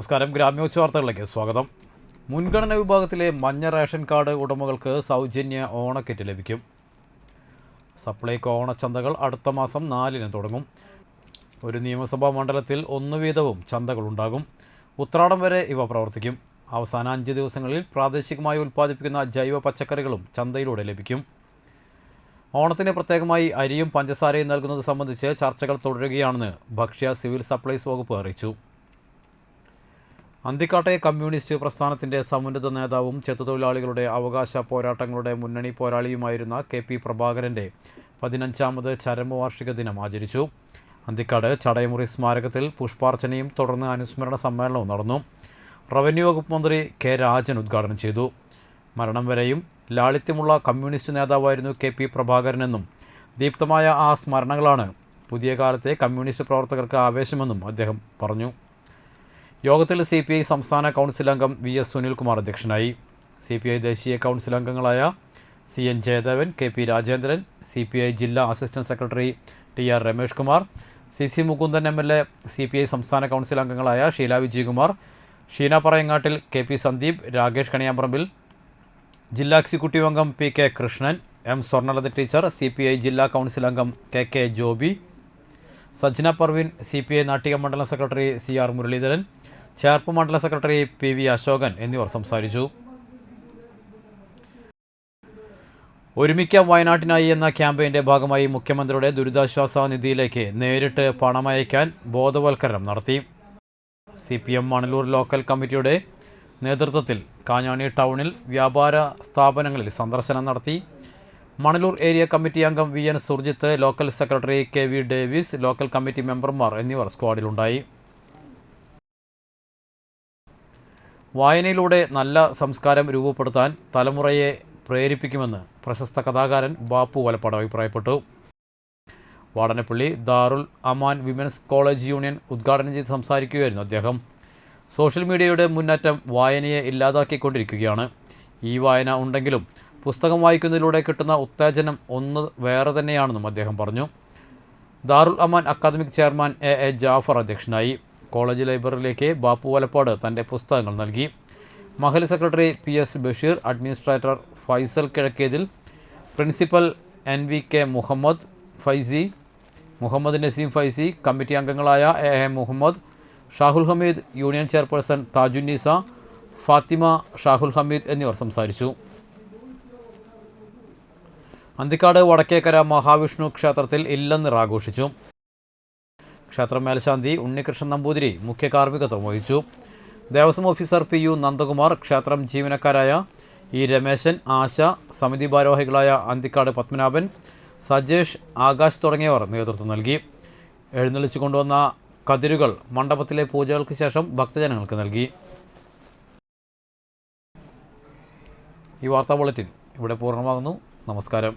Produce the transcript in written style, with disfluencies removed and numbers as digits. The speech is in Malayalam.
നമസ്കാരം. ഗ്രാമ്യോച്ച വാർത്തകളിലേക്ക് സ്വാഗതം. മുൻഗണന വിഭാഗത്തിലെ മഞ്ഞ റേഷൻ കാർഡ് ഉടമകൾക്ക് സൗജന്യ ഓണക്കിറ്റ് ലഭിക്കും. സപ്ലൈകോ ഓണച്ചന്തകൾ അടുത്ത മാസം 4-ന് തുടങ്ങും. ഒരു നിയമസഭാ മണ്ഡലത്തിൽ 1 വീതവും ചന്തകളുണ്ടാകും. ഉത്രാടം വരെ ഇവ പ്രവർത്തിക്കും. അവസാന 5 ദിവസങ്ങളിൽ പ്രാദേശികമായി ഉൽപ്പാദിപ്പിക്കുന്ന ജൈവ പച്ചക്കറികളും ചന്തയിലൂടെ ലഭിക്കും. ഓണത്തിന് പ്രത്യേകമായി അരിയും പഞ്ചസാരയും നൽകുന്നത് സംബന്ധിച്ച് ചർച്ചകൾ തുടരുകയാണെന്ന് ഭക്ഷ്യ സിവിൽ സപ്ലൈസ് വകുപ്പ് അറിയിച്ചു. അന്തിക്കാട്ടെ കമ്മ്യൂണിസ്റ്റ് പ്രസ്ഥാനത്തിൻ്റെ സമുന്നത നേതാവും ചെത്തുതൊഴിലാളികളുടെ അവകാശ പോരാട്ടങ്ങളുടെ മുന്നണി പോരാളിയുമായിരുന്ന KP പ്രഭാകരൻ്റെ 15ാമത് ചരമവാർഷിക ദിനം ആചരിച്ചു. അന്തിക്കാട് ചടയമുറി സ്മാരകത്തിൽ പുഷ്പാർച്ചനയും തുടർന്ന് അനുസ്മരണ സമ്മേളനവും നടന്നു. റവന്യൂ വകുപ്പ് മന്ത്രി K. രാജൻ ഉദ്ഘാടനം ചെയ്തു. മരണം വരെയും ലാളിത്യമുള്ള കമ്മ്യൂണിസ്റ്റ് നേതാവായിരുന്നു KP പ്രഭാകരനെന്നും ദീപ്തമായ ആ സ്മരണകളാണ് പുതിയ കാലത്തെ കമ്മ്യൂണിസ്റ്റ് പ്രവർത്തകർക്ക് ആവേശമെന്നും അദ്ദേഹം പറഞ്ഞു. യോഗത്തിൽ CPI സംസ്ഥാന കൗൺസിൽ അംഗം VS സുനിൽകുമാർ അധ്യക്ഷനായി. CPI ദേശീയ കൗൺസിൽ അംഗങ്ങളായ CN Jayadevan, KP Rajendran, CPI ജില്ലാ assistant secretary TR Ramesh Kumar, CC Mukundan MLA, CPI സംസ്ഥാന കൗൺസിൽ അംഗങ്ങളായ ഷീല വിജയകുമാർ, ഷീന പറയങ്ങാട്ടിൽ, KP സന്ദീപ്, രാകേഷ് കണിയാമ്പറമ്പിൽ, ജില്ലാ എക്സിക്യൂട്ടീവ് അംഗം PK Krishnan, M Swarnalatha teacher, CPI ജില്ലാ കൗൺസിൽ അംഗം KK ജോബി, സജ്ന പർവീൻ, CPI നാട്ടിക മണ്ഡലം സെക്രട്ടറി CR മുരളീധരൻ, ചേർപ്പ് മണ്ഡല സെക്രട്ടറി PV അശോകൻ എന്നിവർ സംസാരിച്ചു. ഒരുമിക്കാം വയനാട്ടിനായി എന്ന ക്യാമ്പയിൻ്റെ ഭാഗമായി മുഖ്യമന്ത്രിയുടെ ദുരിതാശ്വാസ നിധിയിലേക്ക് നേരിട്ട് പണമയക്കാൻ ബോധവൽക്കരണം നടത്തി. CPM മണലൂർ ലോക്കൽ കമ്മിറ്റിയുടെ നേതൃത്വത്തിൽ കാഞ്ഞാണി ടൗണിൽ വ്യാപാര സ്ഥാപനങ്ങളിൽ സന്ദർശനം നടത്തി. മണലൂർ ഏരിയ കമ്മിറ്റി അംഗം VN Surjit, local secretary KV Davis, local committee മെമ്പർമാർ എന്നിവർ സ്ക്വാഡിലുണ്ടായി. വായനയിലൂടെ നല്ല സംസ്കാരം രൂപപ്പെടുത്താൻ തലമുറയെ പ്രേരിപ്പിക്കുമെന്ന് പ്രശസ്ത കഥാകാരൻ ബാപ്പു വലപ്പാട് അഭിപ്രായപ്പെട്ടു. വാടനപ്പള്ളി ദാറുൽ അമാൻ വിമൻസ് കോളേജ് യൂണിയൻ ഉദ്ഘാടനം ചെയ്ത് സംസാരിക്കുകയായിരുന്നു അദ്ദേഹം. സോഷ്യൽ മീഡിയയുടെ മുന്നേറ്റം വായനയെ ഇല്ലാതാക്കിക്കൊണ്ടിരിക്കുകയാണ്. ഈ വായന ഉണ്ടെങ്കിലും പുസ്തകം വായിക്കുന്നതിലൂടെ കിട്ടുന്ന ഉത്തേജനം ഒന്ന് വേറെ തന്നെയാണെന്നും അദ്ദേഹം പറഞ്ഞു. Darul Aman academic chairman A Jafar അധ്യക്ഷനായി. കോളേജ് ലൈബ്രറിയിലേക്ക് ബാപ്പു വലപ്പാട് തൻ്റെ പുസ്തകങ്ങൾ നൽകി. മഹൽ secretary PS Basheer, administrator Faisal Kizhakkethil, principal NVK Muhammad Faizy, Muhammad Naseem Faizy, committee അംഗങ്ങളായ AA Muhammad, Shahul Hameed, union chairperson Thajunnisa, Fathima, Shahul Hameed എന്നിവർ സംസാരിച്ചു. അന്തിക്കാട് വടക്കേക്കര മഹാവിഷ്ണു ക്ഷേത്രത്തിൽ ഇല്ലനിറ ആഘോഷിച്ചു. ക്ഷേത്രം മേൽശാന്തി ഉണ്ണികൃഷ്ണൻ നമ്പൂതിരി മുഖ്യ കാർമ്മികത്വം വഹിച്ചു. ദേവസ്വം ഓഫീസർ PU നന്ദകുമാർ, ക്ഷേത്രം ജീവനക്കാരായ E രമേശൻ, ആശ, സമിതി ഭാരവാഹികളായ അന്തിക്കാട് പത്മനാഭൻ, സജേഷ്, ആകാശ് തുടങ്ങിയവർ നേതൃത്വം നൽകി. എഴുന്നള്ളിച്ചു കൊണ്ടുവന്ന കതിരുകൾ മണ്ഡപത്തിലെ പൂജകൾക്ക് ശേഷം ഭക്തജനങ്ങൾക്ക് നൽകി. ഈ വാർത്താ ബുള്ളറ്റിൻ ഇവിടെ പൂർണ്ണമാകുന്നു. നമസ്കാരം.